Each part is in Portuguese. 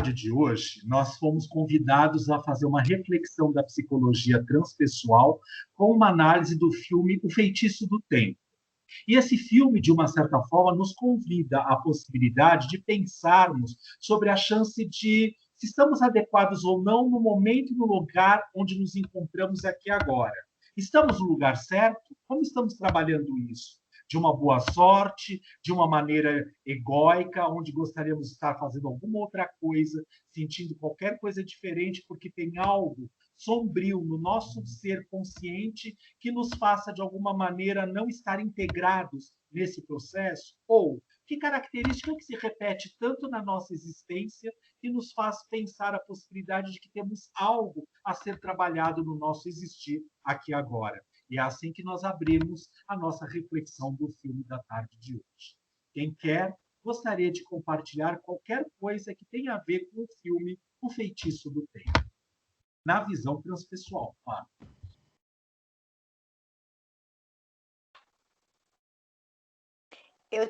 tarde de hoje, nós fomos convidados a fazer uma reflexão da psicologia transpessoal com uma análise do filme O Feitiço do Tempo. E esse filme, de uma certa forma, nos convida à possibilidade de pensarmos sobre a chance de se estamos adequados ou não no momento e no lugar onde nos encontramos aqui agora. Estamos no lugar certo? Como estamos trabalhando isso? De uma boa sorte, de uma maneira egóica, onde gostaríamos de estar fazendo alguma outra coisa, sentindo qualquer coisa diferente, porque tem algo sombrio no nosso ser consciente que nos faça, de alguma maneira, não estar integrados nesse processo? Ou que característica que se repete tanto na nossa existência que nos faz pensar a possibilidade de que temos algo a ser trabalhado no nosso existir aqui agora? E é assim que nós abrimos a nossa reflexão do filme da tarde de hoje. Quem quer, gostaria de compartilhar qualquer coisa que tenha a ver com o filme O Feitiço do Tempo, na visão transpessoal, claro. Eu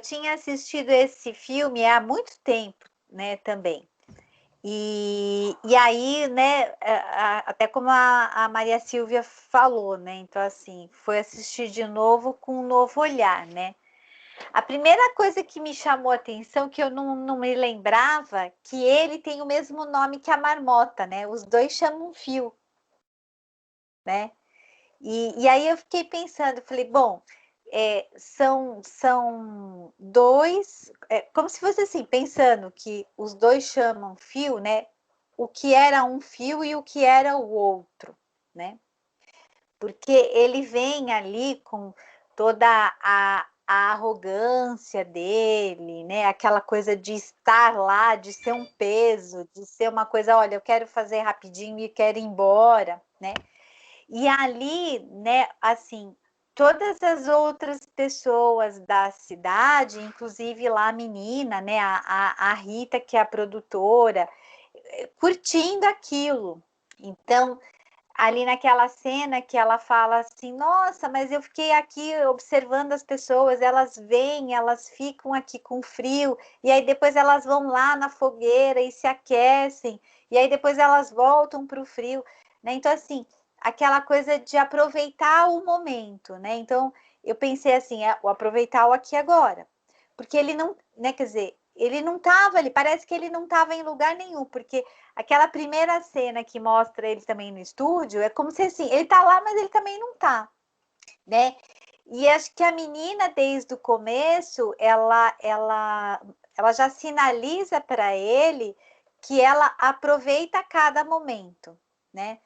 tinha assistido esse filme há muito tempo, né, também. E aí, né, até como a Maria Silvia falou, né, então assim, foi assistir de novo com um novo olhar, né. A primeira coisa que me chamou a atenção, que eu não me lembrava, que ele tem o mesmo nome que a marmota, né, os dois chamam fio, né. E aí eu fiquei pensando, falei, bom, são dois, como se fosse assim, pensando que os dois chamam fio, né? O que era um fio e o que era o outro, né? Porque ele vem ali com toda a arrogância dele, né? Aquela coisa de estar lá, de ser um peso, de ser uma coisa, olha, eu quero fazer rapidinho e quero ir embora, né? E ali, né, assim, todas as outras pessoas da cidade, inclusive lá a menina, né, a Rita, que é a produtora, curtindo aquilo. Então, ali naquela cena que ela fala assim, nossa, mas eu fiquei aqui observando as pessoas, elas vêm, elas ficam aqui com frio, e aí depois elas vão lá na fogueira e se aquecem, e aí depois elas voltam para o frio, né? Então, assim, aquela coisa de aproveitar o momento, né? Então, eu pensei assim, o aproveitar o aqui e agora, porque ele não, né, quer dizer, ele não estava ali, parece que ele não estava em lugar nenhum, porque aquela primeira cena que mostra ele também no estúdio, é como se assim, ele tá lá, mas ele também não tá, né? E acho que a menina, desde o começo, ela já sinaliza para ele que ela aproveita cada momento, né?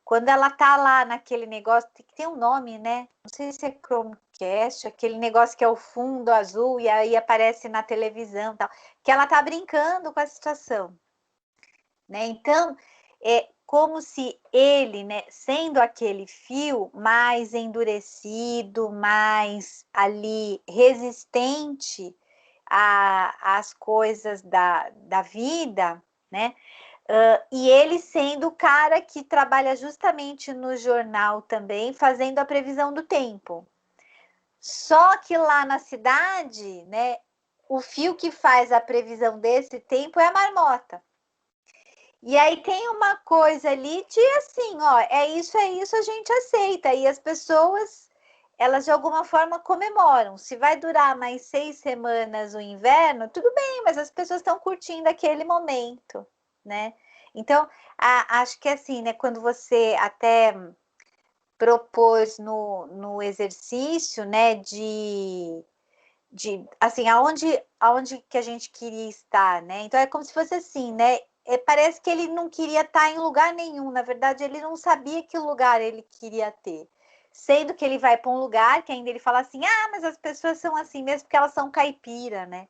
Quando ela tá lá naquele negócio, tem um nome, né? Não sei se é Chromecast, aquele negócio que é o fundo azul e aí aparece na televisão, tal, que ela tá brincando com a situação, né? Então, é como se ele, né, sendo aquele fio mais endurecido, mais ali resistente às coisas da vida, né? E ele sendo o cara que trabalha justamente no jornal também, fazendo a previsão do tempo. Só que lá na cidade, né, o fio que faz a previsão desse tempo é a marmota. E aí tem uma coisa ali de assim, ó, é isso, a gente aceita. E as pessoas, elas de alguma forma comemoram. Se vai durar mais 6 semanas o inverno, tudo bem, mas as pessoas estão curtindo aquele momento, né? Então, acho que assim, né, quando você até propôs no exercício, né, de assim, aonde que a gente queria estar, né? Então é como se fosse assim, né? Parece que ele não queria estar em lugar nenhum, na verdade ele não sabia que lugar ele queria ter. Sendo que ele vai para um lugar que ainda ele fala assim, ah, mas as pessoas são assim mesmo porque elas são caipira, né?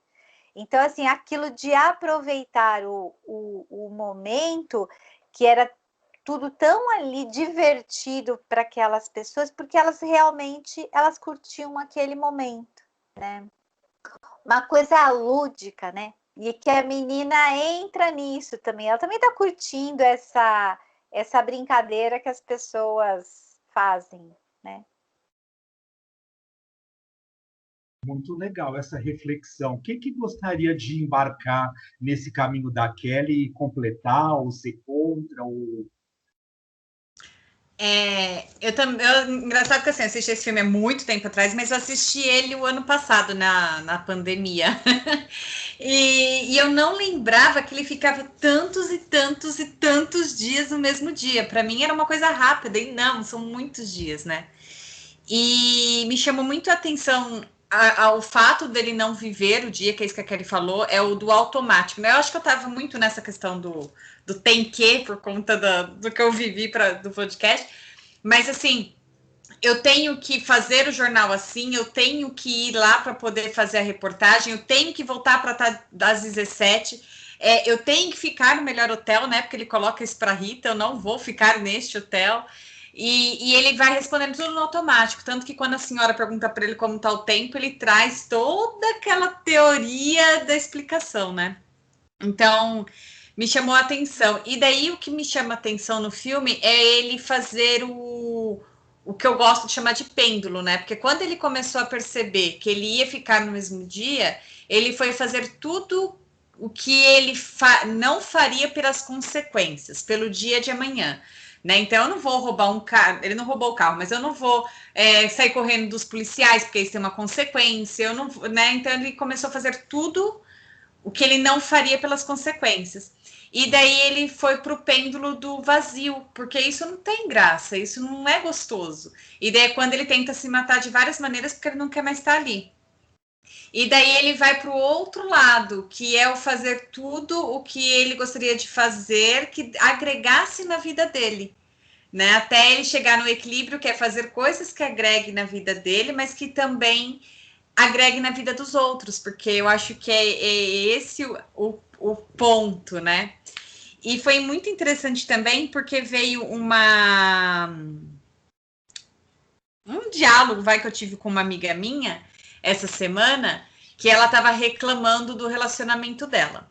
Então, assim, aquilo de aproveitar o momento, que era tudo tão ali divertido para aquelas pessoas, porque elas realmente, elas curtiam aquele momento, né? Uma coisa lúdica, né? E que a menina entra nisso também. Ela também está curtindo essa brincadeira que as pessoas fazem, né? Muito legal essa reflexão. Quem que gostaria de embarcar nesse caminho da Kelly e completar, ou ser contra, ou... Engraçado que assim, eu assisti esse filme há muito tempo atrás, mas eu assisti ele o ano passado, na pandemia. E eu não lembrava que ele ficava tantos e tantos e tantos dias no mesmo dia. Para mim era uma coisa rápida, e não, são muitos dias, né? E me chamou muito a atenção ao fato dele não viver o dia, que é isso que a Kelly falou, é o do automático, né? Eu acho que eu estava muito nessa questão do tem que, por conta do que eu vivi do podcast, mas assim, eu tenho que fazer o jornal assim, eu tenho que ir lá para poder fazer a reportagem, eu tenho que voltar para estar das 17, eu tenho que ficar no melhor hotel, né? Porque ele coloca isso para Rita, eu não vou ficar neste hotel. E ele vai respondendo tudo no automático, tanto que quando a senhora pergunta para ele como está o tempo, ele traz toda aquela teoria da explicação, né? Então, me chamou a atenção. E daí o que me chama a atenção no filme é ele fazer o que eu gosto de chamar de pêndulo, né? Porque quando ele começou a perceber que ele ia ficar no mesmo dia, ele foi fazer tudo o que ele não faria pelas consequências, pelo dia de amanhã. Né? Então eu não vou roubar um carro, ele não roubou o carro, mas eu não vou sair correndo dos policiais, porque isso tem uma consequência, eu não, né? Então ele começou a fazer tudo o que ele não faria pelas consequências. E daí ele foi para o pêndulo do vazio, porque isso não tem graça, isso não é gostoso. E daí é quando ele tenta se matar de várias maneiras, porque ele não quer mais estar ali. E daí ele vai para o outro lado, que é o fazer tudo o que ele gostaria de fazer, que agregasse na vida dele. Né? Até ele chegar no equilíbrio, que é fazer coisas que agreguem na vida dele, mas que também agregue na vida dos outros, porque eu acho que é esse o ponto, né? E foi muito interessante também, porque veio um diálogo, que eu tive com uma amiga minha essa semana, que ela estava reclamando do relacionamento dela.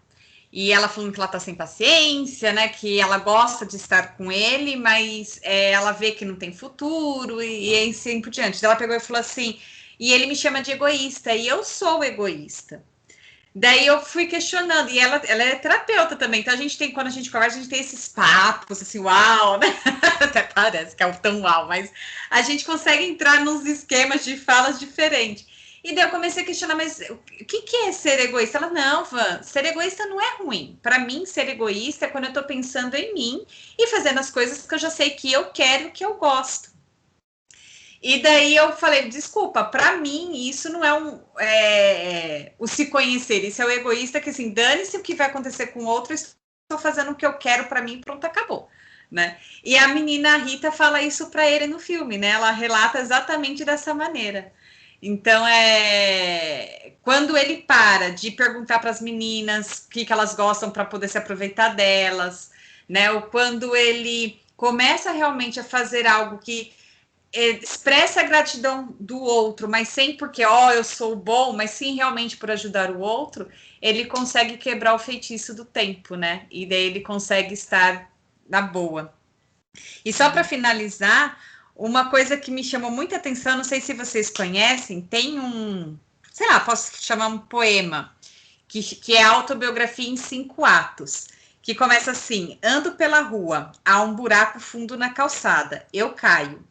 E ela falando que ela tá sem paciência, né? Que ela gosta de estar com ele, mas ela vê que não tem futuro e assim por diante. Ela pegou e falou assim, e ele me chama de egoísta, e eu sou egoísta. Daí eu fui questionando, e ela é terapeuta também, então quando a gente conversa, a gente tem esses papos, assim, uau, né? Até parece que é tão uau, mas a gente consegue entrar nos esquemas de falas diferentes. E daí eu comecei a questionar, mas o que é ser egoísta? Ela, não, Van, ser egoísta não é ruim. Para mim, ser egoísta é quando eu tô pensando em mim e fazendo as coisas que eu já sei que eu quero, que eu gosto. E daí eu falei, desculpa, para mim isso não é o se conhecer, isso é o egoísta que assim, dane-se o que vai acontecer com o outro, estou fazendo o que eu quero para mim, pronto, acabou. Né? E a menina Rita fala isso para ele no filme, né? Ela relata exatamente dessa maneira. Então, quando ele para de perguntar para as meninas o que elas gostam para poder se aproveitar delas, né? Ou quando ele começa realmente a fazer algo que expressa a gratidão do outro, mas sem porque, eu sou bom, mas sim realmente por ajudar o outro, ele consegue quebrar o feitiço do tempo, né? E daí ele consegue estar na boa. E só para finalizar, uma coisa que me chamou muita atenção, não sei se vocês conhecem, tem sei lá, posso chamar um poema, que é a autobiografia em 5 atos, que começa assim: ando pela rua, há um buraco fundo na calçada, eu caio.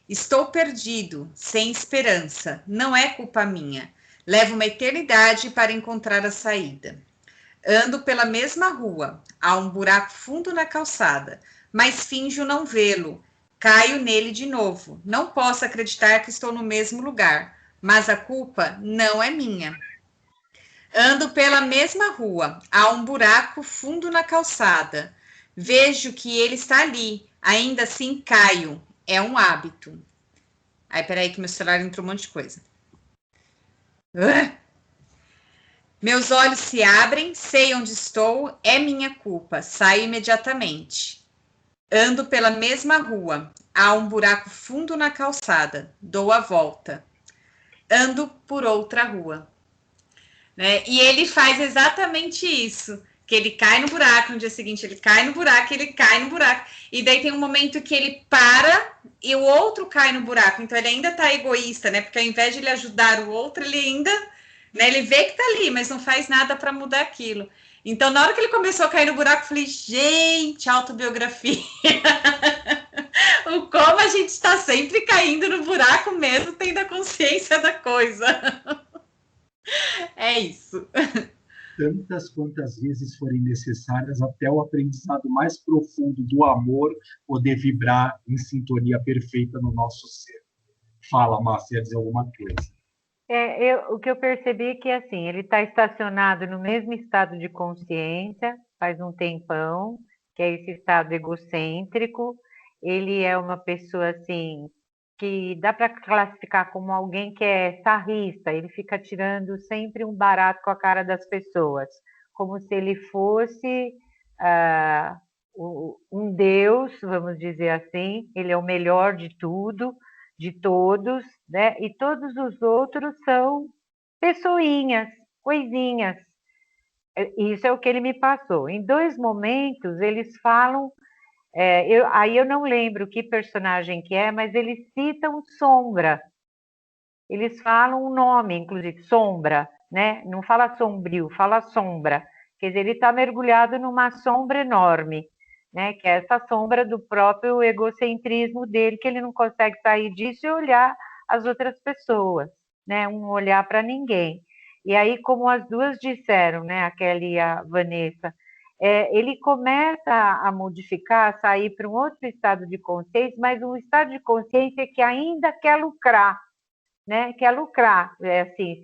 Estou perdido, sem esperança, não é culpa minha. Levo uma eternidade para encontrar a saída. Ando pela mesma rua, há um buraco fundo na calçada, mas finjo não vê-lo. Caio nele de novo. Não posso acreditar que estou no mesmo lugar, mas a culpa não é minha. Ando pela mesma rua, há um buraco fundo na calçada. Vejo que ele está ali, ainda assim caio. É um hábito. Aí, peraí que meu celular entrou um monte de coisa. Meus olhos se abrem, sei onde estou, é minha culpa, saio imediatamente. Ando pela mesma rua, há um buraco fundo na calçada, dou a volta. Ando por outra rua. Né? E ele faz exatamente isso. que ele cai no buraco, no dia seguinte ele cai no buraco, ele cai no buraco, e daí tem um momento que ele para e o outro cai no buraco, então ele ainda tá egoísta, né? Porque ao invés de ele ajudar o outro, ele ainda, né? Ele vê que tá ali, mas não faz nada para mudar aquilo. Então, na hora que ele começou a cair no buraco, eu falei, gente, autobiografia. O como a gente está sempre caindo no buraco mesmo, tendo a consciência da coisa. É isso. Tantas quantas vezes forem necessárias até o aprendizado mais profundo do amor poder vibrar em sintonia perfeita no nosso ser. Fala, Márcia, ia dizer alguma coisa. O que eu percebi é que assim, ele está estacionado no mesmo estado de consciência faz um tempão, que é esse estado egocêntrico. Ele é uma pessoa assim que dá para classificar como alguém que é sarrista, ele fica tirando sempre um barato com a cara das pessoas, como se ele fosse um deus, vamos dizer assim, ele é o melhor de tudo, de todos, né? E todos os outros são pessoinhas, coisinhas. Isso é o que ele me passou. Em 2 momentos, eles falam aí eu não lembro que personagem que é, mas eles citam Sombra. Eles falam o nome, inclusive, Sombra, né? Não fala sombrio, fala sombra. Quer dizer, ele está mergulhado numa sombra enorme, né? Que é essa sombra do próprio egocentrismo dele, que ele não consegue sair disso e olhar as outras pessoas, né? Um olhar para ninguém. E aí, como as duas disseram, né? A Kelly e a Vanessa, ele começa a modificar, a sair para um outro estado de consciência, mas um estado de consciência que ainda quer lucrar, né? Quer lucrar, assim,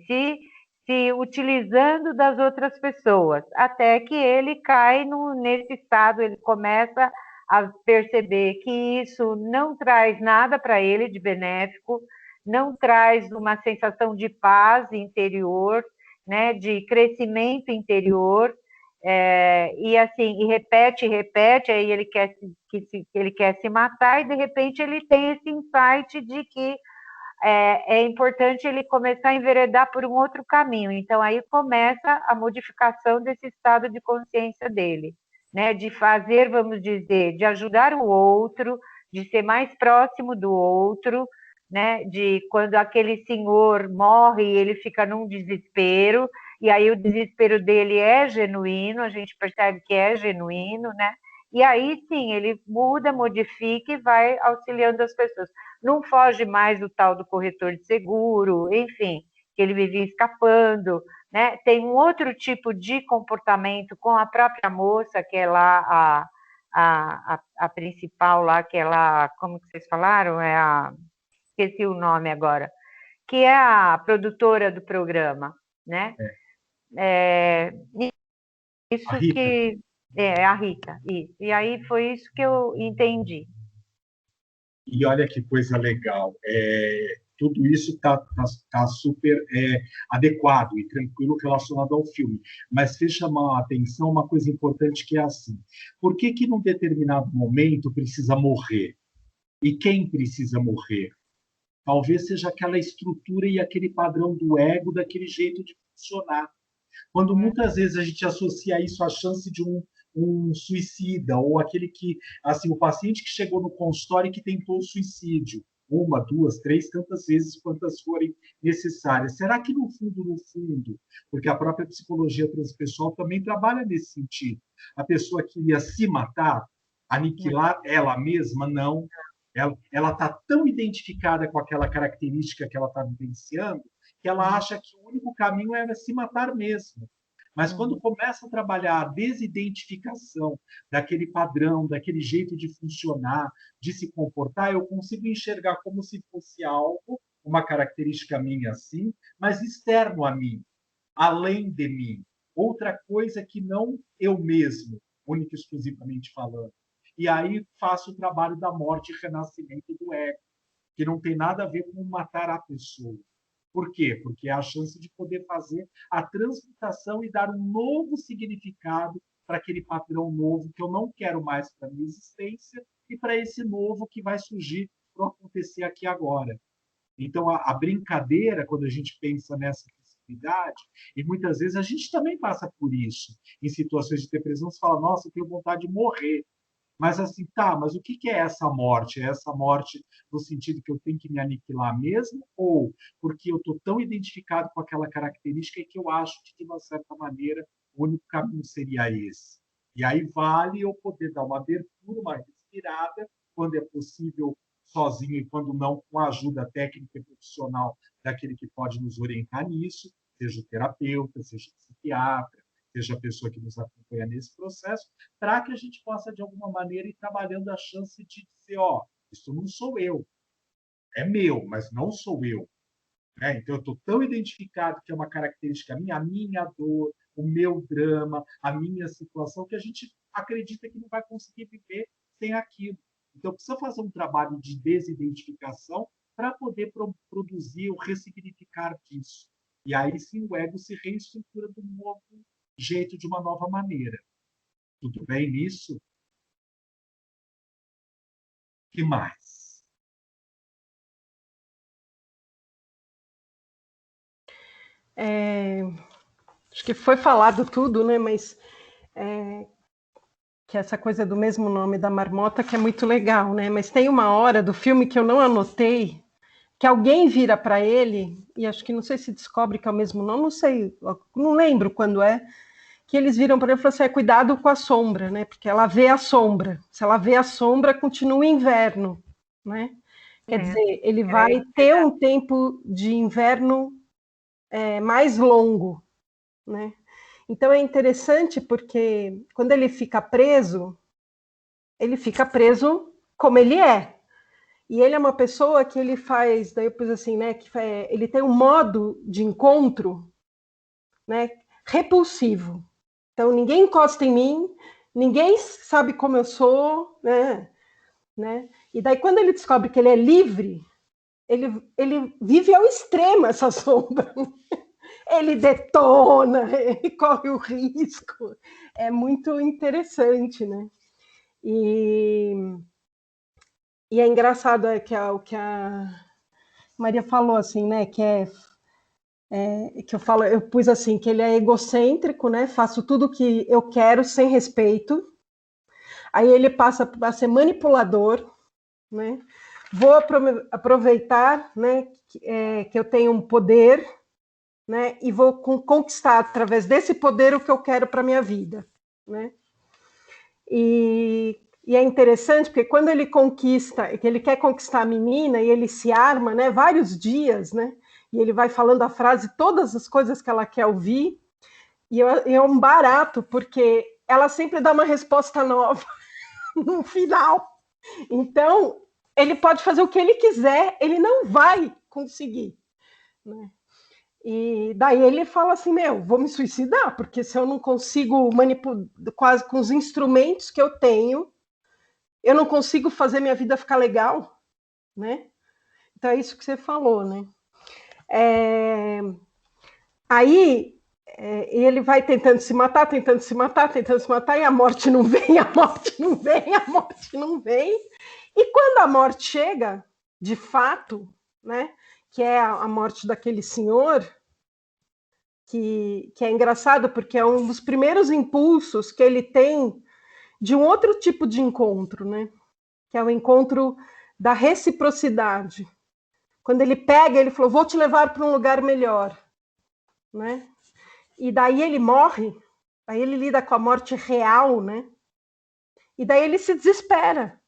se utilizando das outras pessoas, até que ele cai nesse estado, ele começa a perceber que isso não traz nada para ele de benéfico, não traz uma sensação de paz interior, né? De crescimento interior. E assim, e repete, aí ele quer se matar, e de repente ele tem esse insight de que é importante ele começar a enveredar por um outro caminho. Então aí começa a modificação desse estado de consciência dele, né? De fazer, vamos dizer, de ajudar o outro, de ser mais próximo do outro, né? De quando aquele senhor morre, ele fica num desespero, e aí o desespero dele é genuíno, a gente percebe que é genuíno, né? E aí sim, ele muda, modifica e vai auxiliando as pessoas. Não foge mais do tal do corretor de seguro, enfim, que ele vivia escapando, né? Tem um outro tipo de comportamento com a própria moça, que é lá a principal lá, que é lá, como que vocês falaram? Esqueci o nome agora, que é a produtora do programa, né? Isso A Rita. que é a Rita, isso. E aí foi isso que eu entendi. E olha que coisa legal. Tudo isso tá super adequado e tranquilo relacionado ao filme. Mas fez chamar a atenção uma coisa importante que é assim. Por que que num determinado momento precisa morrer? E quem precisa morrer? Talvez seja aquela estrutura e aquele padrão do ego, daquele jeito de funcionar. Quando muitas vezes a gente associa isso à chance de um suicida, ou aquele que, assim, o paciente que chegou no consultório e que tentou o suicídio, 1, 2, 3, tantas vezes quantas forem necessárias. Será que no fundo, porque a própria psicologia transpessoal também trabalha nesse sentido, a pessoa queria se matar, aniquilar ela mesma? Não. Ela está tão identificada com aquela característica que ela está vivenciando, que ela acha que o único caminho era se matar mesmo. Mas quando começa a trabalhar a desidentificação daquele padrão, daquele jeito de funcionar, de se comportar, eu consigo enxergar como se fosse algo, uma característica minha assim, mas externo a mim, além de mim. Outra coisa que não eu mesmo, única e exclusivamente falando. E aí faço o trabalho da morte e renascimento do ego, que não tem nada a ver com matar a pessoa. Por quê? Porque é a chance de poder fazer a transmutação e dar um novo significado para aquele padrão novo que eu não quero mais para a minha existência e para esse novo que vai surgir para acontecer aqui agora. Então, a brincadeira, quando a gente pensa nessa agressividade, e muitas vezes a gente também passa por isso. Em situações de depressão, você fala, nossa, eu tenho vontade de morrer. Mas assim, tá, mas o que é essa morte? É essa morte no sentido que eu tenho que me aniquilar mesmo? Ou porque eu estou tão identificado com aquela característica que eu acho que, de uma certa maneira, o único caminho seria esse? E aí vale eu poder dar uma abertura, uma respirada, quando é possível sozinho e quando não, com a ajuda técnica e profissional daquele que pode nos orientar nisso, seja o terapeuta, seja o psiquiatra, seja a pessoa que nos acompanha nesse processo, para que a gente possa, de alguma maneira, ir trabalhando a chance de dizer, ó, isso não sou eu, é meu, mas não sou eu. Né? Então, eu estou tão identificado que é uma característica minha, a minha dor, o meu drama, a minha situação, que a gente acredita que não vai conseguir viver sem aquilo. Então, precisa fazer um trabalho de desidentificação para poder produzir ou ressignificar disso. E aí sim o ego se reestrutura de um novo jeito, de uma nova maneira. Tudo bem nisso? Que mais? Acho que foi falado tudo, né? Mas que essa coisa do mesmo nome da marmota que é muito legal, né? Mas tem uma hora do filme que eu não anotei, que alguém vira para ele, e acho que não sei se descobre que é o mesmo nome, não sei, não lembro quando é, que eles viram para ele e falaram assim, cuidado com a sombra, né? Porque ela vê a sombra. Se ela vê a sombra, continua o inverno, né? Quer dizer, ele vai ter um tempo de inverno mais longo, né? Então é interessante porque quando ele fica preso como ele é. E ele é uma pessoa que ele faz, daí eu pus assim, né? Ele tem um modo de encontro, né? Repulsivo. Então ninguém encosta em mim, ninguém sabe como eu sou, né? E daí quando ele descobre que ele é livre, ele vive ao extremo essa sombra. Ele detona, ele corre o risco. É muito interessante, né? E é engraçado o que a Maria falou, assim, né? Que eu pus assim, que ele é egocêntrico, né? Faço tudo o que eu quero sem respeito. Aí ele passa a ser manipulador, né? Vou aproveitar, né? Que eu tenho um poder, né? E vou conquistar através desse poder o que eu quero para minha vida, né? E é interessante porque quando ele conquista, que ele quer conquistar a menina e ele se arma, né? Vários dias, né? E ele vai falando a frase, todas as coisas que ela quer ouvir, e é um barato porque ela sempre dá uma resposta nova no final. Então ele pode fazer o que ele quiser, ele não vai conseguir, né? E daí ele fala assim, vou me suicidar, porque se eu não consigo manipular quase com os instrumentos que eu tenho, eu não consigo fazer minha vida ficar legal, né? Então é isso que você falou, né? Aí ele vai tentando se matar, e a morte não vem, a morte não vem, a morte não vem. E quando a morte chega, de fato, né? Que é a morte daquele senhor, que é engraçado porque é um dos primeiros impulsos que ele tem de um outro tipo de encontro, né? Que é o encontro da reciprocidade. Quando ele pega, ele falou, vou te levar para um lugar melhor, né? E daí ele morre, aí ele lida com a morte real, né? E daí ele se desespera,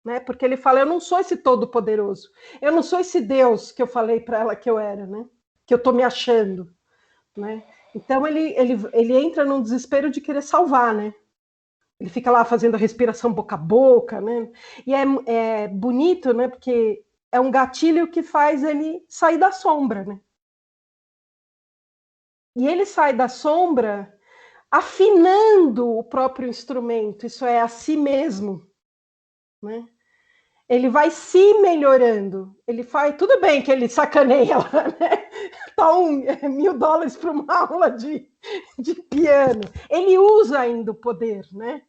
né? Porque ele fala, eu não sou esse todo-poderoso, eu não sou esse Deus que eu falei para ela que eu era, né? Que eu estou me achando, né? Então ele entra num desespero de querer salvar, né? Ele fica lá fazendo a respiração boca a boca, né? E é bonito, né? Porque é um gatilho que faz ele sair da sombra, né? E ele sai da sombra afinando o próprio instrumento, isso é, a si mesmo, né? Ele vai se melhorando. Ele faz, tudo bem que ele sacaneia lá, né? Tá $1.000 para uma aula de piano. Ele usa ainda o poder, né?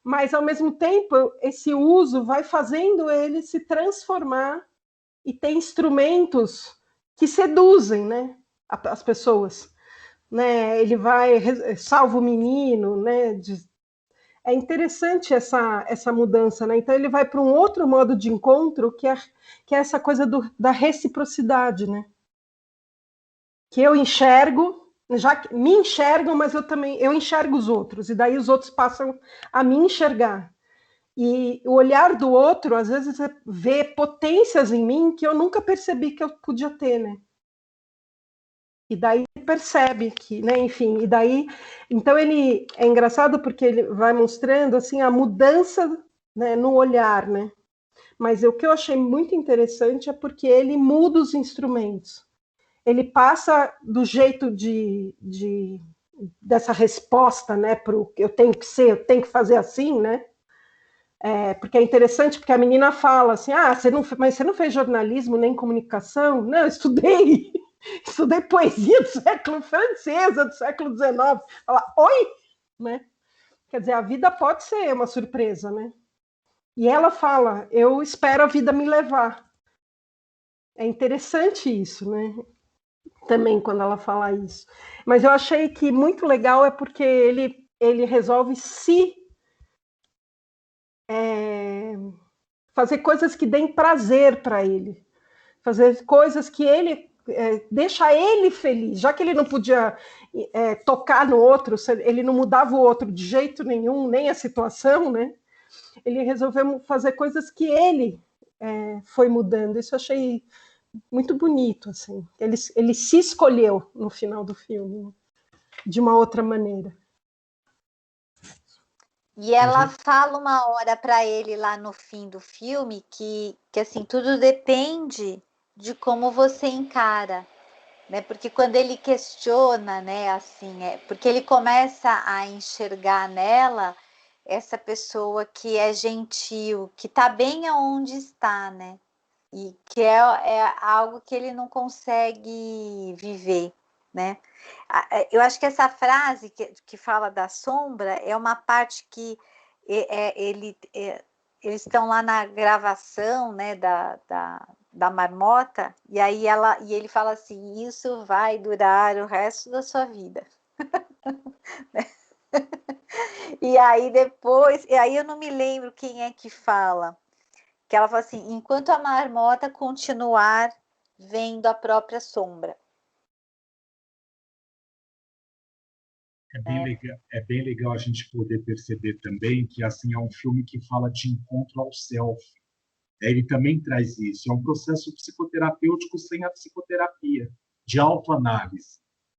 Mas, ao mesmo tempo, esse uso vai fazendo ele se transformar e ter instrumentos que seduzem, né? as pessoas, né? Ele vai salva o menino, né? É interessante essa mudança, né? Então ele vai para um outro modo de encontro que é essa coisa da reciprocidade, né? Que eu enxergo, já que me enxergam, mas eu enxergo os outros, e daí os outros passam a me enxergar. E o olhar do outro, às vezes, vê potências em mim que eu nunca percebi que eu podia ter, né? E daí percebe que, né, enfim, e daí, então ele é engraçado porque ele vai mostrando assim a mudança, né, no olhar, né? Mas o que eu achei muito interessante é porque ele muda os instrumentos. Ele passa do jeito dessa resposta, né, para o eu tenho que ser, eu tenho que fazer assim, né? Porque é interessante, porque a menina fala assim, mas você não fez jornalismo nem comunicação? Não, eu estudei. Estudei poesia do século francesa, do século XIX. Fala, oi? Né? Quer dizer, a vida pode ser uma surpresa, né? E ela fala, eu espero a vida me levar. É interessante isso, né? Também, quando ela fala isso. Mas eu achei que muito legal é porque ele resolve fazer coisas que deem prazer para ele. Fazer coisas que ele deixa ele feliz, já que ele não podia tocar no outro, ele não mudava o outro de jeito nenhum, nem a situação, né? Ele resolveu fazer coisas que ele foi mudando. Isso eu achei muito bonito, assim. Ele se escolheu no final do filme, né? De uma outra maneira. E ela fala uma hora para ele lá no fim do filme que assim, tudo depende de como você encara, né? Porque quando ele questiona, né, assim, porque ele começa a enxergar nela essa pessoa que é gentil, que está bem aonde está, né? E que é algo que ele não consegue viver, né? Eu acho que essa frase que fala da sombra é uma parte que eles estão lá na gravação, né, da marmota, e aí ele fala assim, isso vai durar o resto da sua vida. E aí depois, e aí eu não me lembro quem é que fala, que ela fala assim, enquanto a marmota continuar vendo a própria sombra. É bem legal a gente poder perceber também que assim é um filme que fala de encontro ao self. Ele também traz isso. É um processo psicoterapêutico sem a psicoterapia, de autoanálise,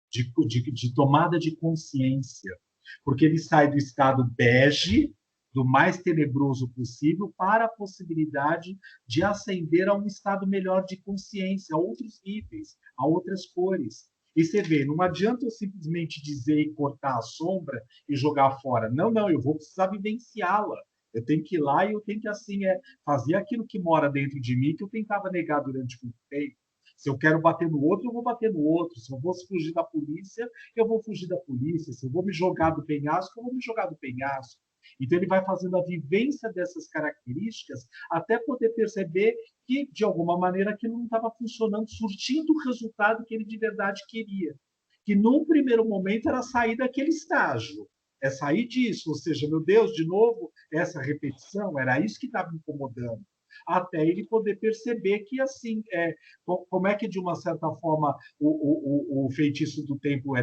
de tomada de consciência, porque ele sai do estado bege, do mais tenebroso possível, para a possibilidade de ascender a um estado melhor de consciência, a outros níveis, a outras cores. E você vê, não adianta eu simplesmente dizer e cortar a sombra e jogar fora. Não, não, eu vou precisar vivenciá-la. Eu tenho que ir lá e eu tenho que, assim, fazer aquilo que mora dentro de mim, que eu tentava negar durante muito tempo. Se eu quero bater no outro, eu vou bater no outro. Se eu vou fugir da polícia, eu vou fugir da polícia. Se eu vou me jogar do penhasco, eu vou me jogar do penhasco. Então, ele vai fazendo a vivência dessas características até poder perceber que, de alguma maneira, aquilo não estava funcionando, surtindo o resultado que ele de verdade queria. Que, num primeiro momento, era sair daquele estágio. É sair disso, ou seja, meu Deus, de novo, essa repetição, era isso que estava me incomodando. Até ele poder perceber que, assim, como é que, de uma certa forma, o feitiço do tempo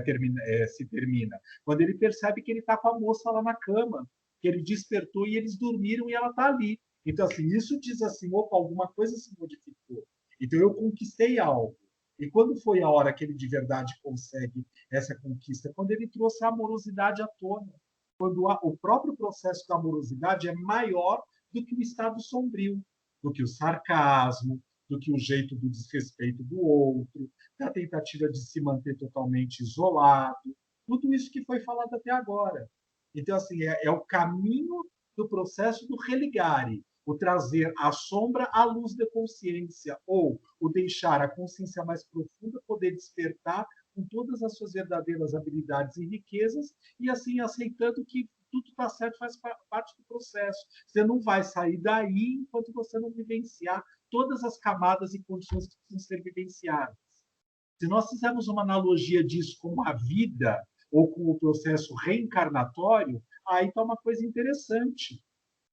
se termina? Quando ele percebe que ele está com a moça lá na cama, que ele despertou e eles dormiram e ela está ali. Então, assim, isso diz assim, opa, alguma coisa se modificou. Então, eu conquistei algo. E quando foi a hora que ele de verdade consegue essa conquista? Quando ele trouxe a amorosidade à tona. Quando o próprio processo da amorosidade é maior do que o estado sombrio, do que o sarcasmo, do que o jeito do desrespeito do outro, da tentativa de se manter totalmente isolado, tudo isso que foi falado até agora. Então, assim, é o caminho do processo do religare, o trazer a sombra à luz da consciência, ou o deixar a consciência mais profunda poder despertar com todas as suas verdadeiras habilidades e riquezas, e assim aceitando que tudo está certo, faz parte do processo. Você não vai sair daí enquanto você não vivenciar todas as camadas e condições que precisam ser vivenciadas. Se nós fizermos uma analogia disso com a vida ou com o processo reencarnatório, aí está uma coisa interessante.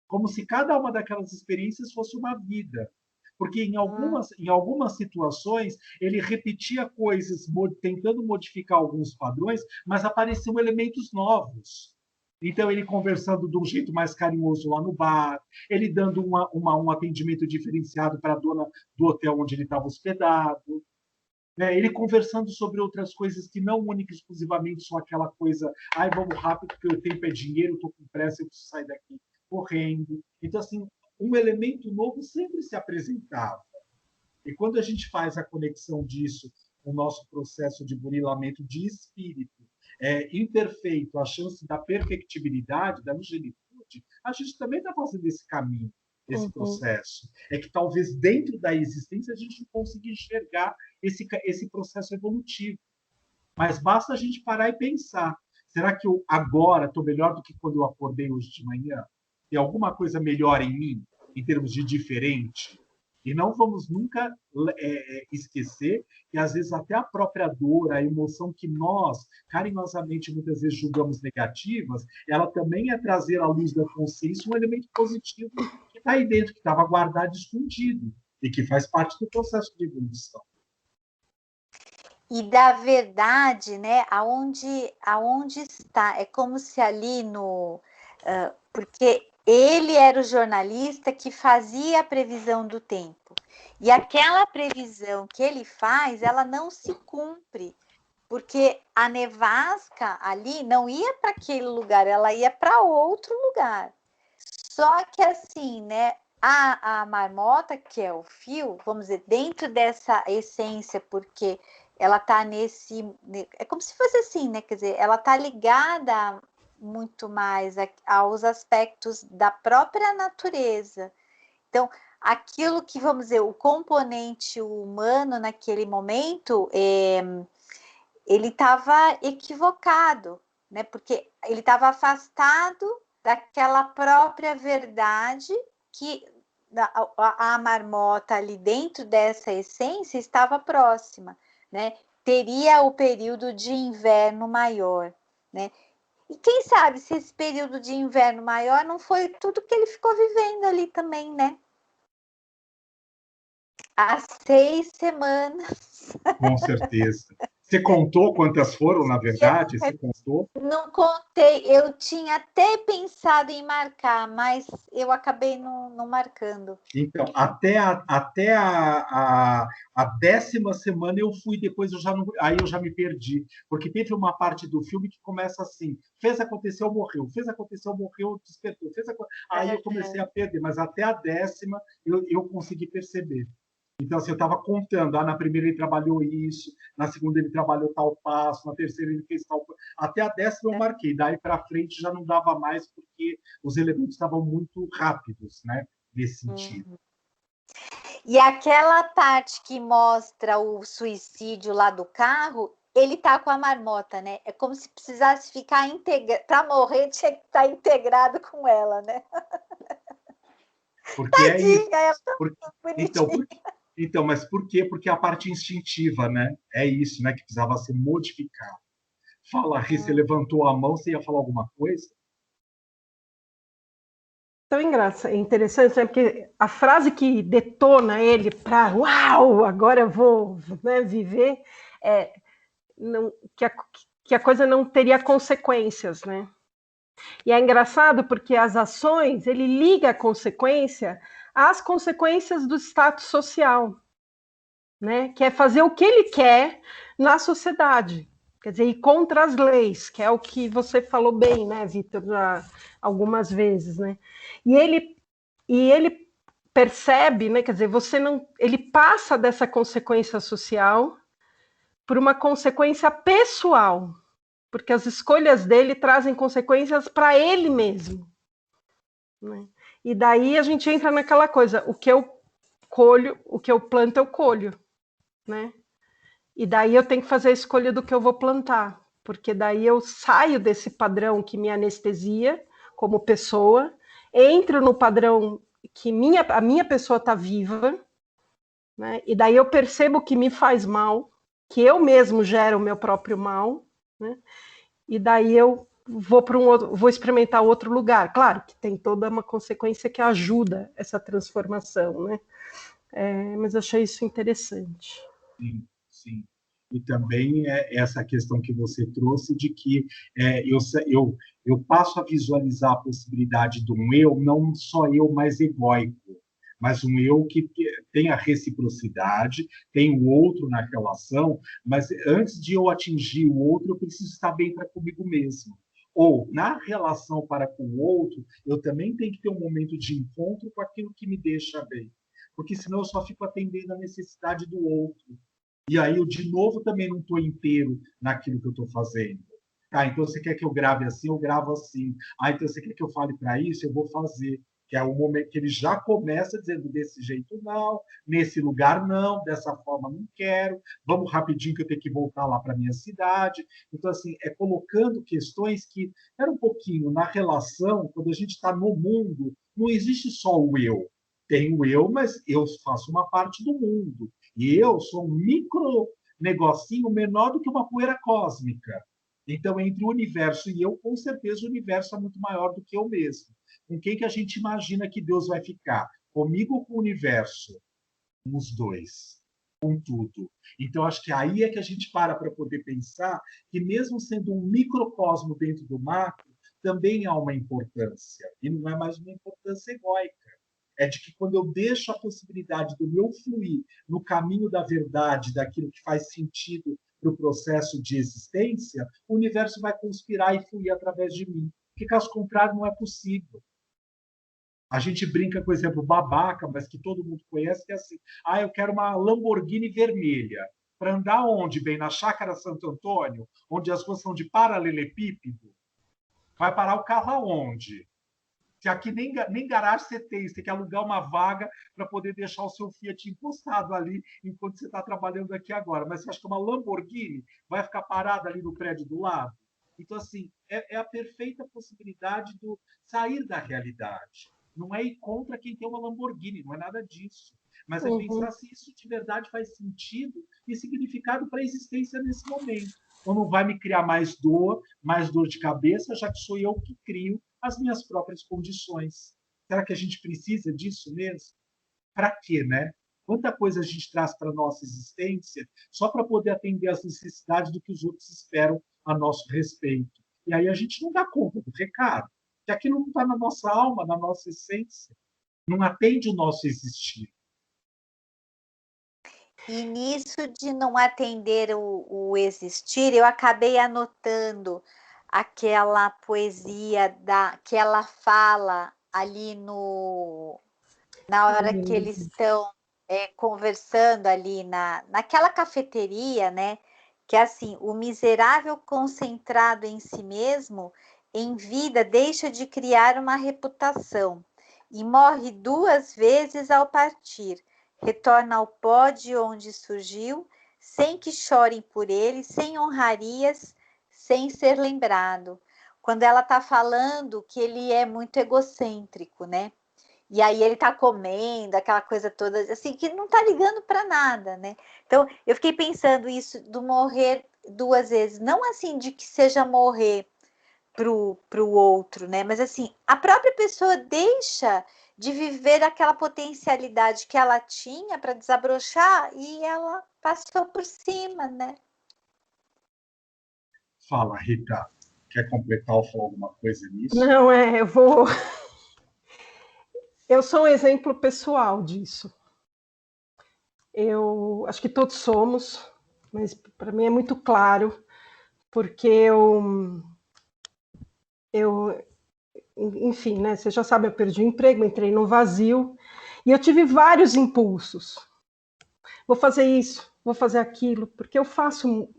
Como se cada uma daquelas experiências fosse uma vida. Porque em algumas situações ele repetia coisas, tentando modificar alguns padrões, mas apareciam elementos novos. Então, ele conversando de um jeito mais carinhoso lá no bar, ele dando um atendimento diferenciado para a dona do hotel onde ele estava hospedado, né? Ele conversando sobre outras coisas que não única e exclusivamente só aquela coisa, ai, vamos rápido, porque o tempo é dinheiro, estou com pressa, eu preciso sair daqui correndo. Então, assim, um elemento novo sempre se apresentava. E quando a gente faz a conexão disso com o nosso processo de burilamento de espírito imperfeito, a chance da perfectibilidade, da angelitude, a gente também está fazendo esse caminho, esse processo. É que talvez dentro da existência a gente não consiga enxergar esse processo evolutivo. Mas basta a gente parar e pensar, será que eu agora estou melhor do que quando eu acordei hoje de manhã? Tem alguma coisa melhor em mim, em termos de diferente? E não vamos nunca esquecer que, às vezes, até a própria dor, a emoção que nós, carinhosamente, muitas vezes julgamos negativas, ela também é trazer à luz da consciência um elemento positivo que está aí dentro, que estava guardado, escondido, e que faz parte do processo de evolução. E da verdade, né, aonde está, é como se ali porque ele era o jornalista que fazia a previsão do tempo, e aquela previsão que ele faz, ela não se cumpre, porque a nevasca ali não ia para aquele lugar, ela ia para outro lugar. Só que assim, né, a marmota, que é o fio, vamos dizer, dentro dessa essência, porque ela está é como se fosse assim, né? Quer dizer, ela está ligada muito mais aos aspectos da própria natureza. Então, aquilo que, vamos dizer, o componente humano naquele momento, ele estava equivocado, né? Porque ele estava afastado daquela própria verdade que a marmota ali dentro dessa essência estava próxima, né? Teria o período de inverno maior, né? E quem sabe se esse período de inverno maior não foi tudo que ele ficou vivendo ali também, né? Há 6 semanas. Com certeza. Você contou quantas foram, na verdade? Você contou? Não contei. Eu tinha até pensado em marcar, mas eu acabei não marcando. Então, até a 10ª semana eu fui, depois aí eu já me perdi, porque teve uma parte do filme que começa assim, fez, aconteceu, morreu, fez, aconteceu, morreu, despertou, aí eu comecei a perder, mas até a 10ª eu consegui perceber. Então, assim, eu estava contando, na primeira ele trabalhou isso, na segunda ele trabalhou tal passo, na terceira ele fez tal... Até a 10ª eu marquei, daí para frente já não dava mais, porque os elementos estavam muito rápidos, né? Nesse sentido. E aquela parte que mostra o suicídio lá do carro, ele tá com a marmota, né? É como se precisasse ficar integrado. Para morrer, tinha que estar integrado com ela, né? Porque tadinha, ela tá bonitinha. Então, mas por quê? Porque a parte instintiva, né? É isso, né? Que precisava ser modificado. Fala, Rê, você levantou a mão, você ia falar alguma coisa? Tão engraçado, é interessante, né? Porque a frase que detona ele para uau, agora eu vou, né, viver, que a coisa não teria consequências, né? E é engraçado porque as ações, ele liga a consequência às consequências do status social, né? Que é fazer o que ele quer na sociedade. Quer dizer, ir contra as leis, que é o que você falou bem, né, Vitor, algumas vezes, né? E ele percebe, né, quer dizer, ele passa dessa consequência social por uma consequência pessoal, porque as escolhas dele trazem consequências para ele mesmo, né? E daí a gente entra naquela coisa, o que eu colho, o que eu planto eu colho, né? E daí eu tenho que fazer a escolha do que eu vou plantar, porque daí eu saio desse padrão que me anestesia como pessoa, entro no padrão que a minha pessoa está viva, né? E daí eu percebo que me faz mal, que eu mesmo gero o meu próprio mal, né? E daí eu vou para vou experimentar outro lugar. Claro que tem toda uma consequência que ajuda essa transformação, né? Mas achei isso interessante. Sim, sim. E também essa questão que você trouxe de que eu passo a visualizar a possibilidade de um eu, não só eu mais egóico, mas um eu que tem a reciprocidade, tem o outro na relação, mas antes de eu atingir o outro, eu preciso estar bem para comigo mesmo. Ou, na relação para com o outro, eu também tenho que ter um momento de encontro com aquilo que me deixa bem. Porque senão eu só fico atendendo a necessidade do outro. E aí eu, de novo, também não estou inteiro naquilo que eu estou fazendo. Ah, então você quer que eu grave assim, eu gravo assim. Ah, então você quer que eu fale para isso, eu vou fazer. Que é o momento que ele já começa dizendo desse jeito não, nesse lugar não, dessa forma não quero, vamos rapidinho que eu tenho que voltar lá para minha cidade. Então, assim, é colocando questões que era um pouquinho na relação, quando a gente está no mundo, não existe só o eu. Tem o eu, mas eu faço uma parte do mundo. E eu sou um micro negocinho menor do que uma poeira cósmica. Então, entre o universo e eu, com certeza o universo é muito maior do que eu mesmo. Com quem que a gente imagina que Deus vai ficar? Comigo ou com o universo? Com os dois. Com tudo. Então, acho que aí é que a gente para poder pensar que, mesmo sendo um microcosmo dentro do macro, também há uma importância. E não é mais uma importância egóica. É de que quando eu deixo a possibilidade do meu fluir no caminho da verdade, daquilo que faz sentido para o processo de existência, o universo vai conspirar e fluir através de mim. Porque, caso contrário, não é possível. A gente brinca com o exemplo babaca, mas que todo mundo conhece, que é assim: ah, eu quero uma Lamborghini vermelha. Para andar onde? Bem, na Chácara Santo Antônio, onde as ruas são de paralelepípedo? Vai parar o carro aonde? Se aqui nem garagem você tem que alugar uma vaga para poder deixar o seu Fiat encostado ali enquanto você está trabalhando aqui agora. Mas você acha que uma Lamborghini vai ficar parada ali no prédio do lado? Então, assim, é a perfeita possibilidade do sair da realidade. Não é ir contra quem tem uma Lamborghini, não é nada disso. Mas é pensar se isso de verdade faz sentido e significado para a existência nesse momento. Ou não vai me criar mais dor de cabeça, já que sou eu que crio as minhas próprias condições. Será que a gente precisa disso mesmo? Para quê, né? Quanta coisa a gente traz para a nossa existência só para poder atender às necessidades do que os outros esperam a nosso respeito. E aí a gente não dá conta do recado, que aquilo não está na nossa alma, na nossa essência, não atende o nosso existir. E nisso de não atender o existir, eu acabei anotando aquela poesia que ela fala ali na hora que eles estão conversando ali naquela cafeteria, né? Que é assim: o miserável concentrado em si mesmo, em vida deixa de criar uma reputação e morre 2 vezes ao partir. Retorna ao pó de onde surgiu, sem que chorem por ele, sem honrarias, sem ser lembrado. Quando ela está falando que ele é muito egocêntrico, né? E aí ele tá comendo, aquela coisa toda, assim, que não tá ligando para nada, né? Então, eu fiquei pensando isso do morrer 2 vezes, não assim de que seja morrer pro outro, né? Mas assim, a própria pessoa deixa de viver aquela potencialidade que ela tinha para desabrochar e ela passou por cima, né? Fala, Rita. Quer completar ou falar alguma coisa nisso? Não, eu vou. Eu sou um exemplo pessoal disso. Eu acho que todos somos, mas para mim é muito claro, porque enfim, né? Você já sabe, eu perdi o emprego, entrei no vazio e eu tive vários impulsos. Vou fazer isso, vou fazer aquilo, porque eu faço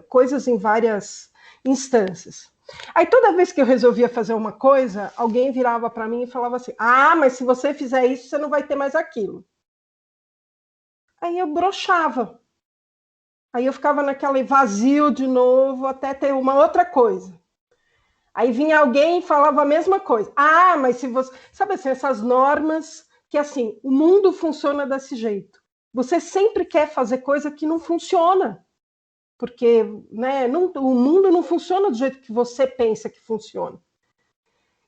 coisas em várias instâncias. Aí toda vez que eu resolvia fazer uma coisa, alguém virava para mim e falava assim: ah, mas se você fizer isso, você não vai ter mais aquilo. Aí eu broxava. Aí eu ficava naquele vazio de novo até ter uma outra coisa. Aí vinha alguém e falava a mesma coisa. Ah, mas se você... Sabe assim, essas normas que, assim, o mundo funciona desse jeito. você sempre quer fazer coisa que não funciona, porque, né, o mundo não funciona do jeito que você pensa que funciona.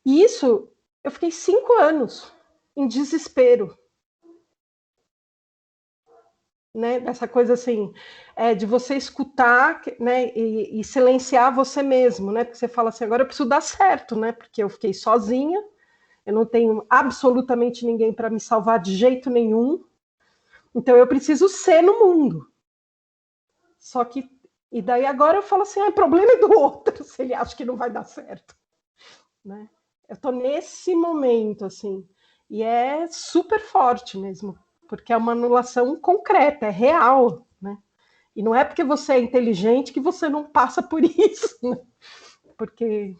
E isso, eu fiquei 5 anos em desespero, né? Dessa coisa assim, de você escutar, né, e silenciar você mesmo, né? Porque você fala assim, agora eu preciso dar certo, né? Porque eu fiquei sozinha, eu não tenho absolutamente ninguém para me salvar de jeito nenhum, então eu preciso ser no mundo. Só que, e daí agora eu falo assim, o problema é do outro, se ele acha que não vai dar certo, né? Eu tô nesse momento, assim, e é super forte mesmo, porque é uma anulação concreta, é real, né? E não é porque você é inteligente que você não passa por isso, né? Porque,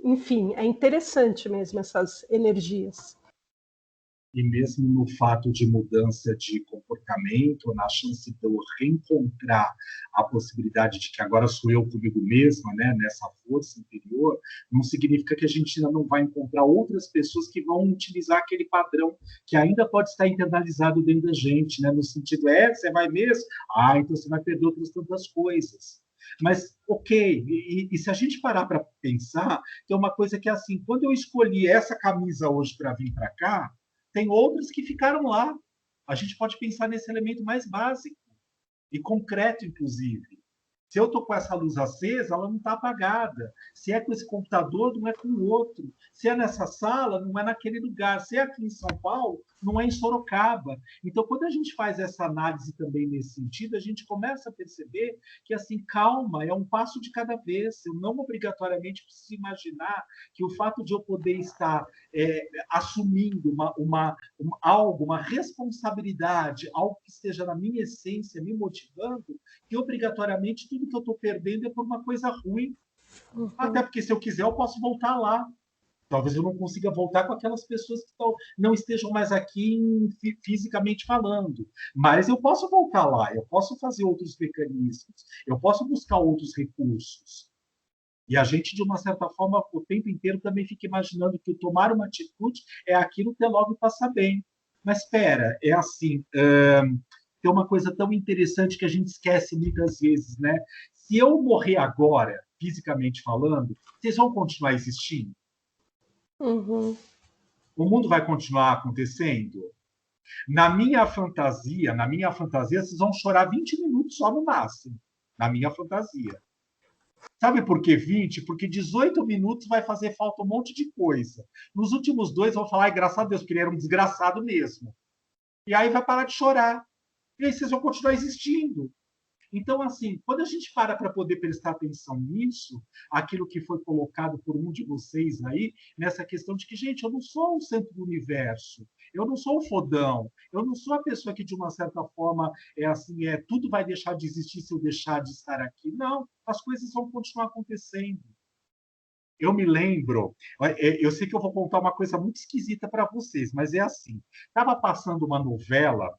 enfim, é interessante mesmo essas energias. E mesmo no fato de mudança de comportamento, na chance de eu reencontrar a possibilidade de que agora sou eu comigo mesma, né, nessa força interior, não significa que a gente ainda não vai encontrar outras pessoas que vão utilizar aquele padrão que ainda pode estar internalizado dentro da gente, né, no sentido, você vai mesmo? Então você vai perder outras tantas coisas. Mas, ok, e se a gente parar para pensar, tem uma coisa que é assim, quando eu escolhi essa camisa hoje para vir para cá, tem outras que ficaram lá. A gente pode pensar nesse elemento mais básico e concreto, inclusive. Se eu estou com essa luz acesa, ela não está apagada. Se é com esse computador, não é com o outro. Se é nessa sala, não é naquele lugar. Se é aqui em São Paulo, não é em Sorocaba. Então, quando a gente faz essa análise também nesse sentido, a gente começa a perceber que, assim, calma, é um passo de cada vez. Eu não obrigatoriamente preciso imaginar que o fato de eu poder estar assumindo algo, uma responsabilidade, algo que esteja na minha essência, me motivando, que obrigatoriamente tudo que eu estou perdendo é por uma coisa ruim. Até porque, se eu quiser, eu posso voltar lá. Talvez eu não consiga voltar com aquelas pessoas que não estejam mais aqui fisicamente falando. Mas eu posso voltar lá, eu posso fazer outros mecanismos, eu posso buscar outros recursos. E a gente, de uma certa forma, o tempo inteiro também fica imaginando que tomar uma atitude é aquilo que é logo passar bem. Mas espera, é assim, tem uma coisa tão interessante que a gente esquece muitas vezes, né? Se eu morrer agora, fisicamente falando, vocês vão continuar existindo? Uhum. O mundo vai continuar acontecendo? Na minha fantasia, vocês vão chorar 20 minutos só no máximo. Na minha fantasia. Sabe por que 20? Porque 18 minutos vai fazer falta um monte de coisa. Nos últimos 2 vão falar, graças a Deus, porque ele era um desgraçado mesmo. E aí vai parar de chorar. E aí vocês vão continuar existindo. Então, assim, quando a gente para poder prestar atenção nisso, aquilo que foi colocado por um de vocês aí, nessa questão de que, gente, eu não sou o centro do universo, eu não sou o fodão, eu não sou a pessoa que, de uma certa forma, tudo vai deixar de existir se eu deixar de estar aqui. Não, as coisas vão continuar acontecendo. Eu me lembro, eu sei que eu vou contar uma coisa muito esquisita para vocês, mas é assim. Estava passando uma novela,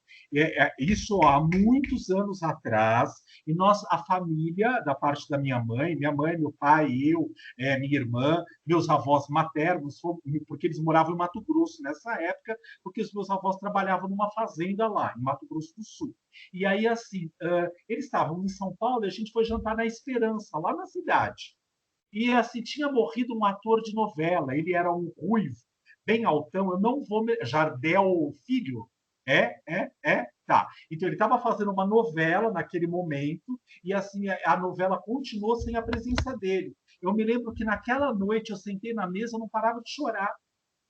isso há muitos anos atrás, e nós, a família, da parte da minha mãe, meu pai, eu, minha irmã, meus avós maternos, porque eles moravam em Mato Grosso nessa época, porque os meus avós trabalhavam numa fazenda lá, em Mato Grosso do Sul. E aí, assim, eles estavam em São Paulo e a gente foi jantar na Esperança, lá na cidade. E assim, tinha morrido um ator de novela, ele era um ruivo, bem altão, eu não vou. Jardel Filho? Tá. Então ele estava fazendo uma novela naquele momento, e assim, a novela continuou sem a presença dele. Eu me lembro que naquela noite eu sentei na mesa, eu não parava de chorar.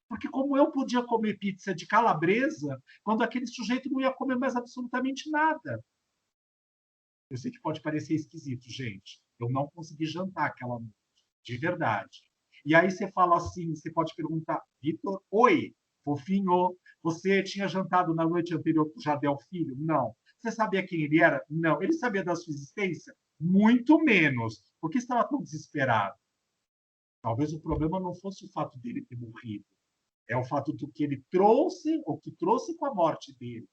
Porque como eu podia comer pizza de calabresa, quando aquele sujeito não ia comer mais absolutamente nada. Eu sei que pode parecer esquisito, gente. Eu não consegui jantar aquela noite, de verdade. E aí você fala assim, você pode perguntar, Vitor, oi, fofinho, você tinha jantado na noite anterior com o Jardel Filho? Não. Você sabia quem ele era? Não. Ele sabia da sua existência? Muito menos. Por que estava tão desesperado? Talvez o problema não fosse o fato dele ter morrido. É o fato do que ele trouxe, ou que trouxe com a morte dele.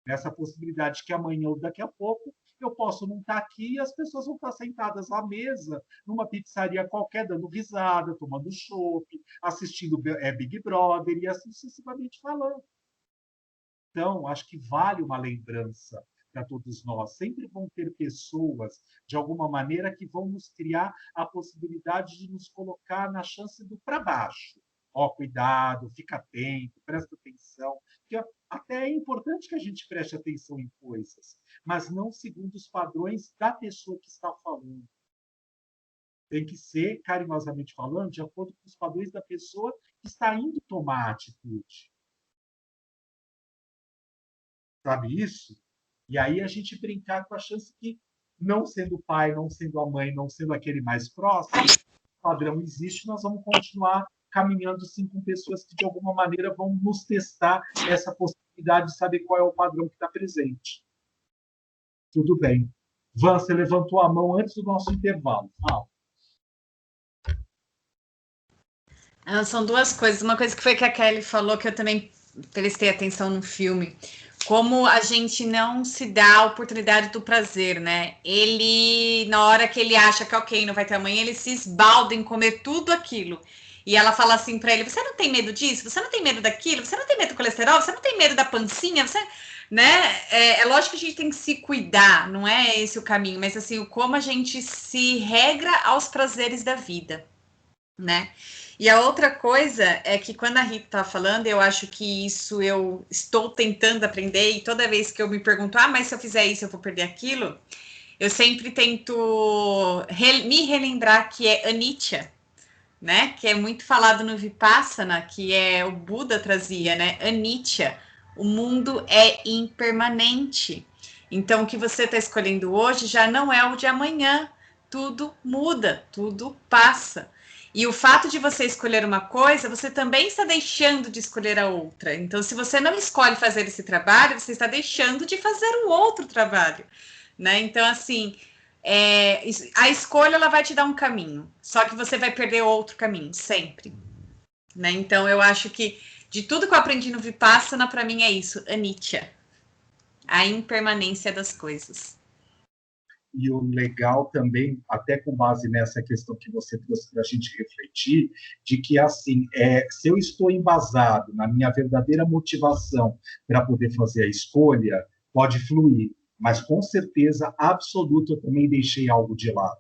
Nessa possibilidade que amanhã ou daqui a pouco eu posso não estar aqui e as pessoas vão estar sentadas à mesa, numa pizzaria qualquer, dando risada, tomando chopp, assistindo Big Brother e assim sucessivamente falando. Então, acho que vale uma lembrança para todos nós. Sempre vão ter pessoas, de alguma maneira, que vão nos criar a possibilidade de nos colocar na chance do para baixo. Ó, cuidado, fica atento, presta atenção. Porque até é importante que a gente preste atenção em coisas, mas não segundo os padrões da pessoa que está falando. Tem que ser, carinhosamente falando, de acordo com os padrões da pessoa que está indo tomar a atitude. Sabe isso? E aí a gente brincar com a chance que, não sendo o pai, não sendo a mãe, não sendo aquele mais próximo, o padrão existe, nós vamos continuar caminhando sim com pessoas que, de alguma maneira, vão nos testar essa possibilidade de saber qual é o padrão que está presente. Tudo bem. Van, você levantou a mão antes do nosso intervalo. Fala. São duas coisas. Uma coisa que foi que a Kelly falou, que eu também prestei atenção no filme. Como a gente não se dá a oportunidade do prazer, né? Ele, na hora que ele acha que ok, não vai ter amanhã, ele se esbalda em comer tudo aquilo. E ela fala assim para ele: você não tem medo disso? Você não tem medo daquilo? Você não tem medo do colesterol? Você não tem medo da pancinha? Você, né? É lógico que a gente tem que se cuidar, não é esse o caminho, mas assim, como a gente se regra aos prazeres da vida, né? E a outra coisa é que quando a Rita tá falando, eu acho que isso eu estou tentando aprender, e toda vez que eu me pergunto, mas se eu fizer isso, eu vou perder aquilo, eu sempre tento me relembrar que é anicca, né? Que é muito falado no Vipassana, que é o Buda trazia, né? Anicca, o mundo é impermanente. Então, o que você está escolhendo hoje já não é o de amanhã. Tudo muda, tudo passa. E o fato de você escolher uma coisa, você também está deixando de escolher a outra. Então, se você não escolhe fazer esse trabalho, você está deixando de fazer o outro trabalho, né? Então, assim, a escolha ela vai te dar um caminho, só que você vai perder outro caminho, sempre. Né? Então, eu acho que de tudo que eu aprendi no Vipassana, para mim é isso, anicca, a impermanência das coisas. E o legal também, até com base nessa questão que você trouxe para a gente refletir, de que, assim, se eu estou embasado na minha verdadeira motivação para poder fazer a escolha, pode fluir, mas com certeza absoluta eu também deixei algo de lado.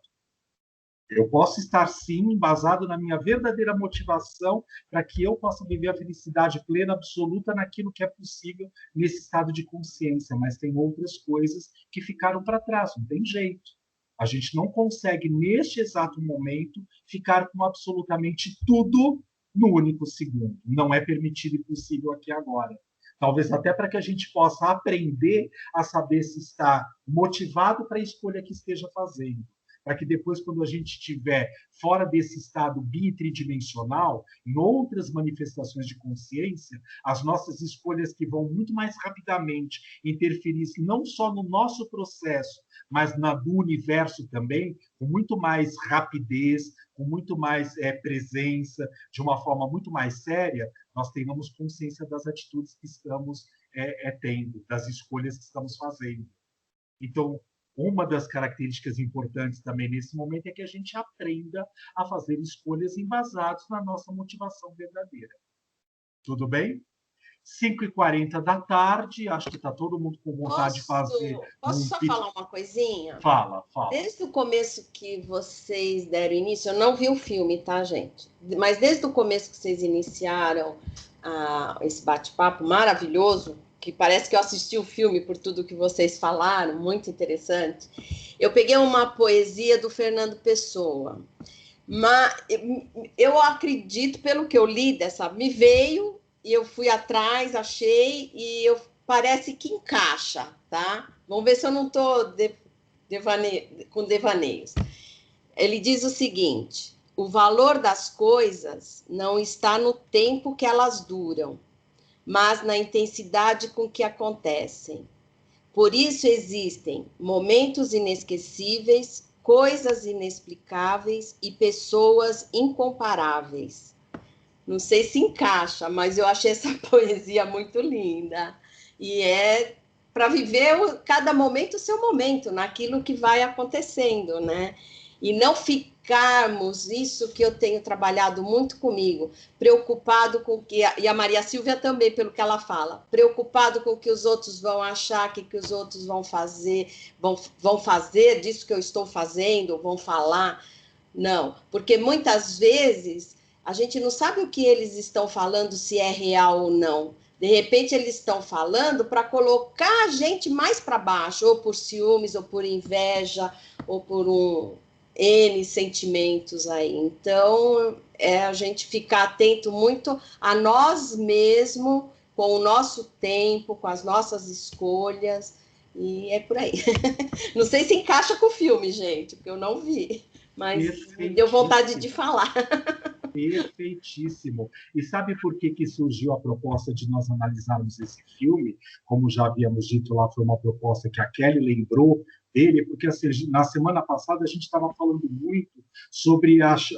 Eu posso estar, sim, embasado na minha verdadeira motivação para que eu possa viver a felicidade plena, absoluta, naquilo que é possível nesse estado de consciência, mas tem outras coisas que ficaram para trás, não tem jeito. A gente não consegue, neste exato momento, ficar com absolutamente tudo no único segundo. Não é permitido e possível aqui agora. Talvez até para que a gente possa aprender a saber se está motivado para a escolha que esteja fazendo, para que depois, quando a gente estiver fora desse estado bitridimensional, em outras manifestações de consciência, as nossas escolhas que vão muito mais rapidamente interferir não só no nosso processo, mas na do universo também, com muito mais rapidez, com muito mais presença, de uma forma muito mais séria, nós tenhamos consciência das atitudes que estamos tendo, das escolhas que estamos fazendo. Então, uma das características importantes também nesse momento é que a gente aprenda a fazer escolhas embasadas na nossa motivação verdadeira. Tudo bem? 5h40 da tarde, acho que está todo mundo com vontade de fazer... Posso só falar uma coisinha? Fala. Desde o começo que vocês deram início, eu não vi o filme, tá, gente? Mas desde o começo que vocês iniciaram esse bate-papo maravilhoso, que parece que eu assisti o filme por tudo que vocês falaram, muito interessante. Eu peguei uma poesia do Fernando Pessoa, mas eu acredito, pelo que eu li me veio, e eu fui atrás, achei, e parece que encaixa, tá? Vamos ver se eu não estou com devaneios. Ele diz o seguinte: o valor das coisas não está no tempo que elas duram, mas na intensidade com que acontecem. Por isso existem momentos inesquecíveis, coisas inexplicáveis e pessoas incomparáveis. Não sei se encaixa, mas eu achei essa poesia muito linda. E é para viver cada momento o seu momento, naquilo que vai acontecendo, né? E não ficar ficarmos, isso que eu tenho trabalhado muito comigo, preocupado com o que, e a Maria Silvia também, pelo que ela fala, preocupado com o que os outros vão achar, o que os outros vão fazer disso que eu estou fazendo, vão falar. Não, porque muitas vezes a gente não sabe o que eles estão falando, se é real ou não. De repente, eles estão falando para colocar a gente mais para baixo, ou por ciúmes, ou por inveja, ou por N sentimentos aí. Então, a gente ficar atento muito a nós mesmos, com o nosso tempo, com as nossas escolhas, e é por aí. Não sei se encaixa com o filme, gente, porque eu não vi, mas me deu vontade de falar. Perfeitíssimo. E sabe por que surgiu a proposta de nós analisarmos esse filme? Como já havíamos dito lá, foi uma proposta que a Kelly lembrou dele, porque assim, na semana passada a gente estava falando muito sobre a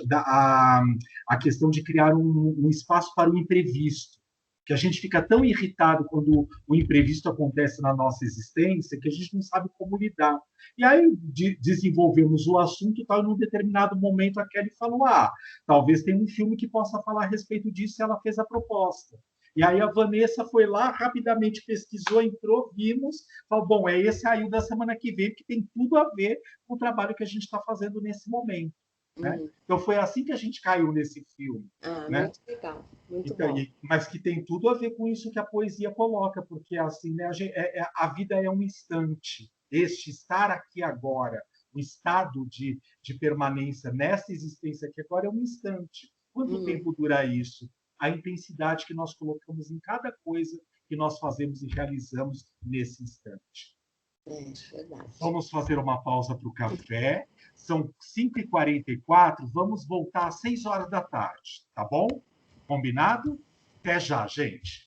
questão de criar um espaço para o imprevisto. Que a gente fica tão irritado quando o imprevisto acontece na nossa existência que a gente não sabe como lidar. E aí desenvolvemos o assunto, tal, e num determinado momento a Kelly falou, talvez tenha um filme que possa falar a respeito disso, e ela fez a proposta. E aí a Vanessa foi lá, rapidamente pesquisou, entrou, vimos, falou, bom, é esse aí o da semana que vem, que tem tudo a ver com o trabalho que a gente está fazendo nesse momento. Né? Então foi assim que a gente caiu nesse filme. Né? Muito legal, muito então, bom. Mas que tem tudo a ver com isso que a poesia coloca, porque assim, né, a vida é um instante. Este estar aqui agora, o estado de permanência nessa existência aqui agora é um instante. Quanto tempo dura isso? A intensidade que nós colocamos em cada coisa que nós fazemos e realizamos nesse instante. Verdade. Vamos fazer uma pausa para o café. São 5h44, vamos voltar às 6 horas da tarde, tá bom? Combinado? Até já, gente.